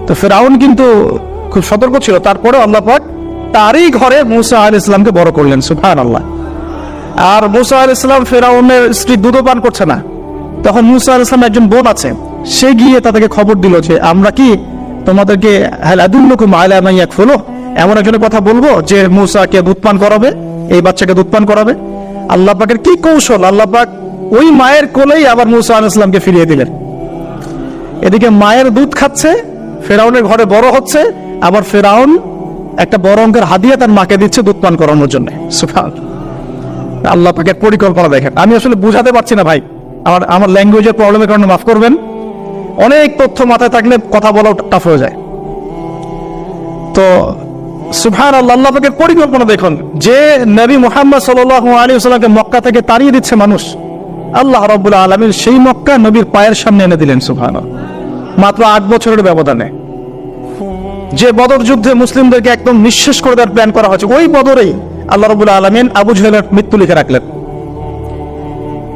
তো ফেরাউন কিন্তু খুব সতর্ক ছিল, তারপরে আল্লাহ পাক তারই ঘরে মুসা আলাইহিস সালামকে বড় করলেন। সুবহানাল্লাহ। আর মুসা আলাইহিস সালাম ফেরাউনের স্ত্রী দুধ পান করছে না, তখন মুসা আলাইহিস সালামের একজন বোন আছে, সে গিয়ে তাদেরকে খবর দিল যে আমরা কি তোমাদেরকে হাল আদুল্লুকুম আলা মান ইয়াকফুলু, এমন একজনের কথা বলবো যে মুসাকে দুধ পান করাবে, এই বাচ্চাকে দুধ পান করাবে। আল্লাহ পাকের কি কৌশল, আল্লাহ পাক ওই মায়ের কোলেই আবার মুসা আলাইহিস সালামকে ফিরিয়ে দিলেন। এদিকে মায়ের দুধ খাচ্ছে, ফেরাউনের ঘরে বড় হচ্ছে, আবার ফেরাউন একটা বড় অঙ্কের হাদিয়া তার মাকে দিচ্ছে দুধ পান করানোর জন্য। সুবহানাল্লাহ। আল্লাহ পাকের পরিকল্পনা দেখেন। আমি আসলে বুঝাতে পারছি না ভাই, আমার ল্যাঙ্গুয়েজের প্রবলেমের কারণে মাফ করবেন। অনেক তথ্য মাথায় থাকলে কথা বলাও টাফ হয়ে যায়। তো সুবহানাল্লাহ, আল্লাহ পাকের পরিকল্পনা দেখুন, যে নবী মুহাম্মদ সাল্লাল্লাহু আলাইহি ওয়াসাল্লামকে মক্কা থেকে তাড়িয়ে দিচ্ছে মানুষ, আল্লাহ রাব্বুল আলামিন সেই মক্কা নবীর পায়ের সামনে এনে দিলেন। সুবহানাল্লাহ। মাত্র 8 বছরের ব্যবধানে। যে বদর যুদ্ধে মুসলিমদেরকে একদম নিঃশেষ করে দেওয়ার প্ল্যান করা হয়েছে, ওই বদরেই আল্লাহ রাব্বুল আলামিন আবু জাহেলের মৃত্যু লিখে রাখলেন।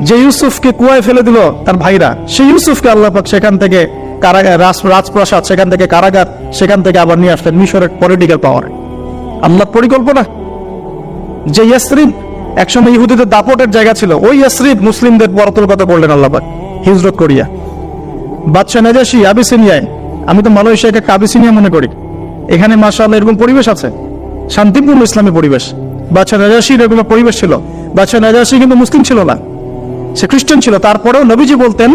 যে ইউসুফকে কুয়ায় ফেলে দিল তার ভাইরা, সেই ইউসুফকে আল্লাহ পাক সেখান থেকে কারাগার, রাজপ্রাসাদ, সেখান থেকে কারাগার, সেখান থেকে আবার নিয়ে আসলেন মিশরের পলিটিক্যাল পাওয়ারে। আল্লাহর পরিকল্পনা। যে ইয়াসরিব একসময় ইহুদিদের দাপটের জায়গা ছিল, ওই ইয়াসরিব মুসলিমদের পরতলগত করলেন আল্লাহ পাক হিজরত করিয়া। বাদশা নাজাশী আবিসিনিয়ায়, আমি তো মালয়েশিয়াকে আবিসিনিয়া মনে করি, এখানে মাশাআল্লাহ এরকম পরিবেশ আছে, শান্তিপূর্ণ ইসলামী পরিবেশ। বাদশা নাজাশীর এরকম পরিবেশ ছিল। বাদশা নাজাশী কিন্তু মুসলিম ছিল না, সে খ্রিস্টান ছিল। তারপরেও নবীজি বলতেন